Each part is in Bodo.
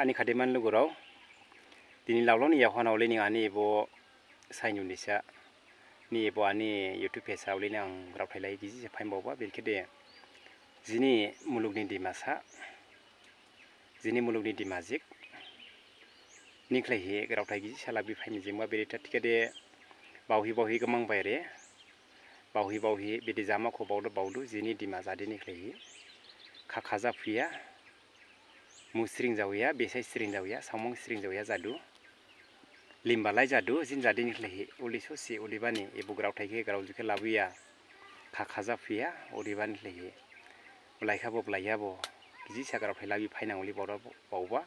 ani khademan luguraw dini lawlon ya hwana oleni ani bo sainu nisa ni bo ani youtube page oleni ang rawthailai giji phaimbawa belkede jini mulugni dimasa jini mulugni dimajik niklaihi rawthai giji salabi phaimjingwa berita tikade bawhi gamang bayre bawhi bidi jama ko bawdu jini dimajadi niklaihi khakhaja phiya musring jawya besai sring jawya samong sring jawya jadu limbalai jadu jin jadi niklaihi uli sosi ulibani ebu rawthaike grawjuke labuya khakhaja phiya ulibani niklaihi ulaikha blaiabo giji sagraw phailabi phainanguli bawba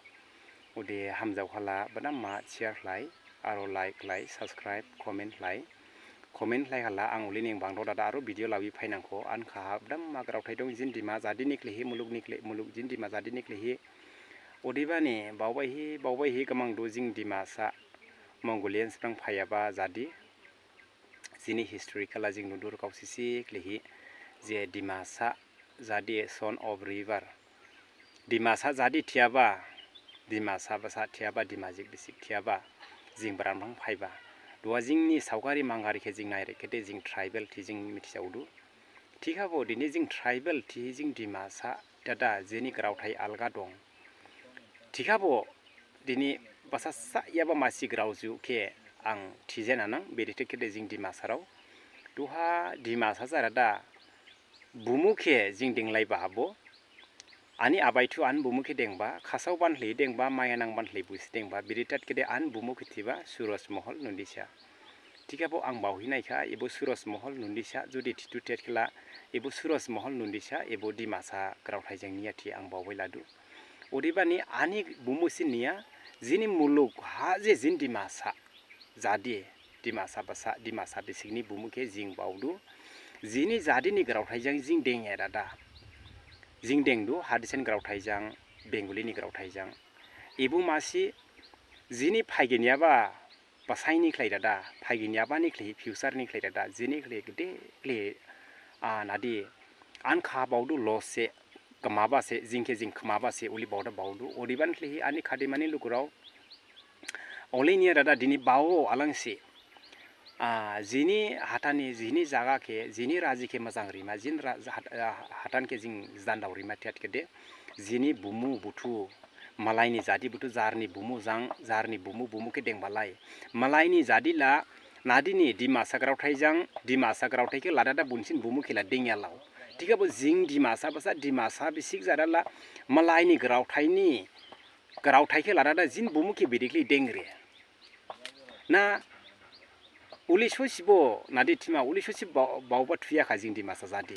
ude hamjaw khala banama share lai aro like lai subscribe comment lai hala ang uli ning bangro dada aro video labi phainangko an kha dam magraw thai dong jin dima jadi niklehi muluk jin dima jadi niklehi odibani bawbai hi kamang do jing dimasa mongolian sprang phayaba jadi jini historical jing nudur kausisi klehi je dimasa jadi son of river dimasa jadi thiaba dimasa basa thiaba dimajik bisik thiaba jing bramang phaiba dua jingni saugari mangari ke jing naire kete jing tribal thi jing mitisaudu thikabo dini jing tribal thi jing dimasa dada jeni grawthai alga dong thikabo dini basa sa yaba masi grawju ke ang thijena nang berite kete jing dimasaraw duha dimasa jarada bumuke jing dinglai bahabo ani abaitu an bumuke dengba khasau banhlei dengba mayanang banhlei busi dengba biritat kede an bumuke thiba suros mohol nundisa tikabo ang bawhinaikha ebo suros mohol nundisa jodi thitu tetkla ebo suros mohol nundisa ebo dimasa grawthai jangniya thi ang bawbai ladu odibani ani bumusin niya jini muluk ha je jin dimasa jadi dimasa basa dimasa bisikni bumuke jing bawdu jini jadini grawthai jang jing dengya dada jing dengdu hadisen grawthai jang bengali ni grawthai jang ibu masi jini phaigeniaba pasaini khlai dada phaigeniaba ni khlai future ni khlai dada jini khlai gede kle nadi an kha bawdu lose kamaba se jingke jing khmaba se uli bawda bawdu odiban khlai ani khadimani luguraw olenia dada dini bawo alangsi jini hatani jini jaga ke jini raji ke majang rima jin hatan ke jing jandau rima tiat kede jini bumu butu malaini jadi butu jarni bumu jang jarni bumu ke dengbalai malaini jadi la nadini dimasa grawthai jang dimasa grawthai ke ladada bunsin bumu khela dengyalaw tikabo jing dimasa basa dimasa bisik jarala malaini grawthai ke ladada jin bumu ke bidikli dengre na uli sosibo nadi tima uli sosi bawba thuya khajing dimasa jadi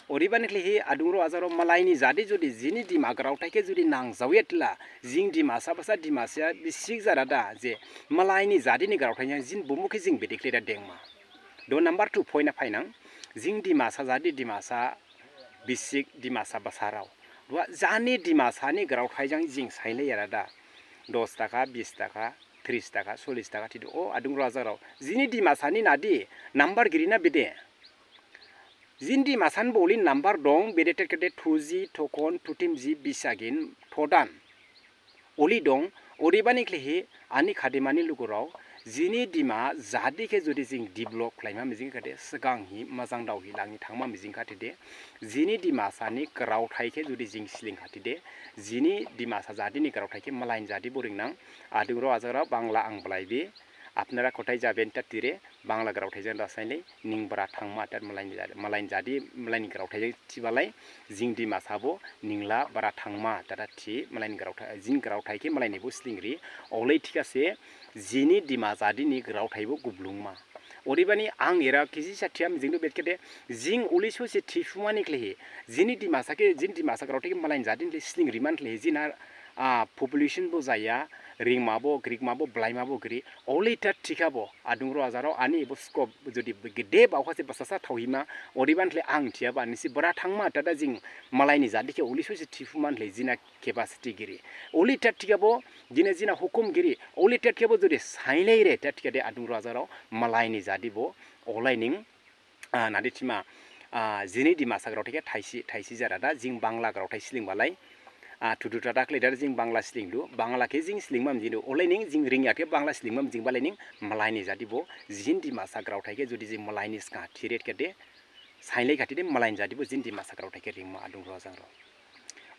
oribani klehi adungro azaro malaini jadi jodi jini dima grawthai ke jodi nangjawetla jing dimasa basa dimasa bisik jarada je malaini jadi ni grawthai nya jin bumuke jing bedikle da dengma do number 2 point na phainang jing dimasa jadi dimasa bisik dimasa basaraw dua jani dimasa ni grawthai jang jing saile yarada 10 taka 20 taka 30 taka 40 taka tidu o adung razaraw jini dimasani nadi number girina bede jindi masan boli number dong bede tekede 2G tokon tutimji bisagin thodan oli dong oribani klehi ani khadimani luguraw jini dima jadi ke jodi jing develop klaima mijing kade segang hi majang daw hi langi thangma mijing khatide jini dimasani grawthai ke jodi jing siling khatide jini dimasa jadi ni grawthai ke malain jadi boring nang adungro azara bangla ang blaibi আপনারা কোথায় যাবেন তা তীরে বাংলা গ্রাউথাইজों রাসাयनिक निंबरा थांमा ता malain jadi malain ग्राउथाइजों थिबालाय जिं दिमासाबो निंला बारा थांमा ता थि malain ग्राउथाइ जिं ग्राउथाइके malainबो स्लिंग्रि औलै थिकासे जिनि दिमा जादिनि ग्राउथाइबो गुबलुंमा ओरिबानि आं एरा किजि साथिया मिजिंदो बेटकेदे जिं उलि ससे थिफुमानि क्लेहि जिनि दिमासाके जिन Dimasa ग्राउथाइके malain जादिनि स्लिंग्रिमान क्लेहि Jina population bo jaya ringmabo grikmabo blaimabo gri olita tikabo adungro azaro ani bo scope jodi gede bawkhase basasa thawhima oribantle ang thiaba nisi bora thangma tada jing malaini jadike oli sosi thifumanle jina capacity giri olita tikabo jina hukum giri olita tikabo jodi sailei re tatkade adungro azaro malaini jadibo olaining naditima jini dimasa grotike thaisi jarada jing bangla grotai siling balai tudu tatak lidar jing bangla sling du bangla ke jing sling mam jinu olai ning jing ring ya ke bangla sling mam jing balai ning malai ni jadi bo jin dimasa grau thai ke jodi jing malai ni ska thiret ke de sailai khati de malai jadi bo jin dimasa grau thai ke ring ma adung ro jang ro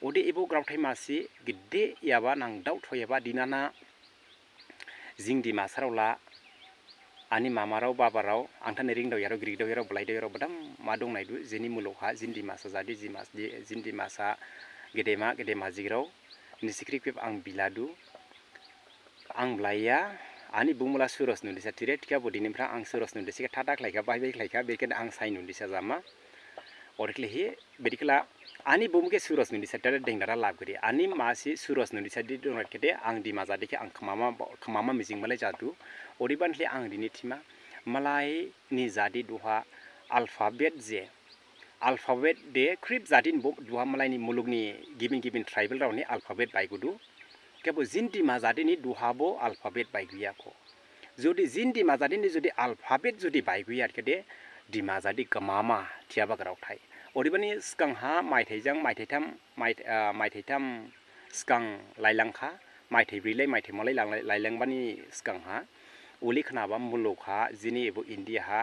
ode ebo grau thai masi gidde yaba nang dau thoyaba dinana jing dimasa raula ani mama raw baba raw angtane ring daw yaro grig daw yaro blai daw yaro badam madung nai du jeni mulokha jin dimasa jadi jin dimasa gedema jigraw ni sikri pep ang biladu ang blaya ani bungmula suros nu disa tire tika bodini fra ang suros nu disa tadak laika bai laika beken ang sai nu disa jama orikle he bedikla ani bumke suros nu disa tare dengdara labgri ani masi suros nu disa di donat kede ang di maza dike ang khamama mijing malai jadu oribanhle ang dini thima malai ni jadi duha alphabet je alphabet de krip zadin bo duha malai ni mulugni gibin tribal raw ni alphabet bai gudu kebo jindi mazadi ni duhabo alphabet bai guya ko jodi jindi mazadi ni jodi alphabet jodi bai guya kede di mazadi kamama thiaba graw thai oribani skang ha maithai maithaitam skang lailangkha maithai brilai maithai malai lailangbani skang ha uli khnaba mulokha jini ebo india ha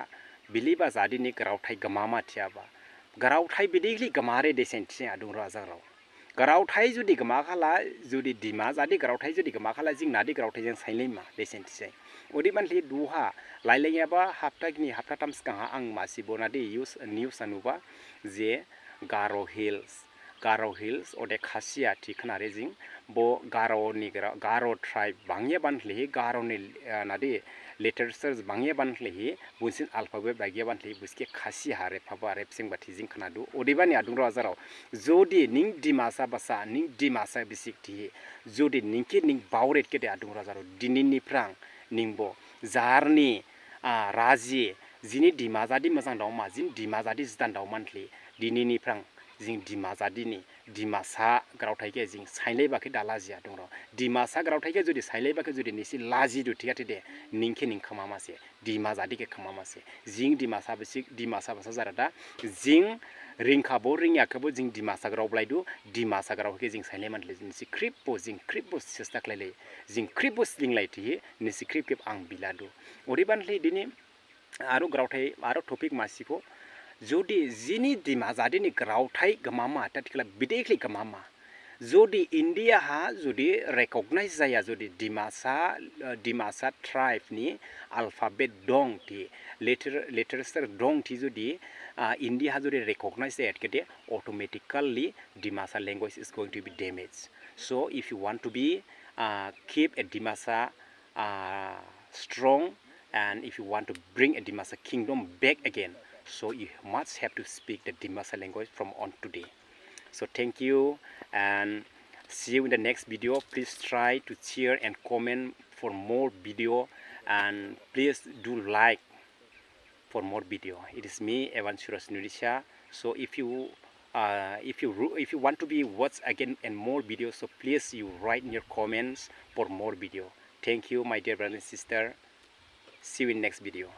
biliba jadi ni graw thai kamama thiaba garau thai bidegli gamare desenti adung raja raw garau thai judi gama khala judi dima jadi garau thai judi gama khala jing nadi garau thai jeng sailema desenti sai odi manli duha lailengya ba hapta tam ska ang masi bonadi use news anuba je garo hills ode khasia tikhnare jing bo garo tribe bangye banli garo ni nadi letters bangye banli bunsin alphabet bagye banli buske khasi hare phaba repsing bathi jing khnadu odibani adung razaraw jodi ning dimasa basa ning dimasa bisikti jodi ningke ning bauret ke adung razaraw dinini prang ningbo jarni raji jini dimazadi mazang daw ma jin dimazadi zdan daw manli dinini prang jing dimazadi ni dimasa grau thaike jing sailai bakhe dala jia dong ro dimasa grau thaike jodi sailai bakhe jodi nisi laji du thikate de ningke ning khama mase dimazadi ke khama mase jing dimasa basa jarada jing ringkha bo ringya khabo jing dimasa grau blaidu dimasa grau ke jing sailai manle nisi kripo chesta klaile jing kripo slinglai thi nisi krip ke ang biladu oribanle dini aro grau thai aro topic masiko jodi jini dimazadi ni grau thai gamama tatikla bidekli gamama jodi india ha jodi recognize jaya jodi dimasa tribe ni alphabet dong ti letters dong ti jodi india ha jodi recognize it kede automatically dimasa language is going to be damaged so if you want to be keep a dimasa strong and if you want to bring a dimasa kingdom back again so you must have to speak the Dimasa language from on today. So thank you and see you in the next video. Please try to share and comment for more video and please do like for more video. It is me Evan Suras Nurisha. So if you want to be watch again and more videos, so please you write in your comments for more video. Thank you my dear brother and sister. See you in next video.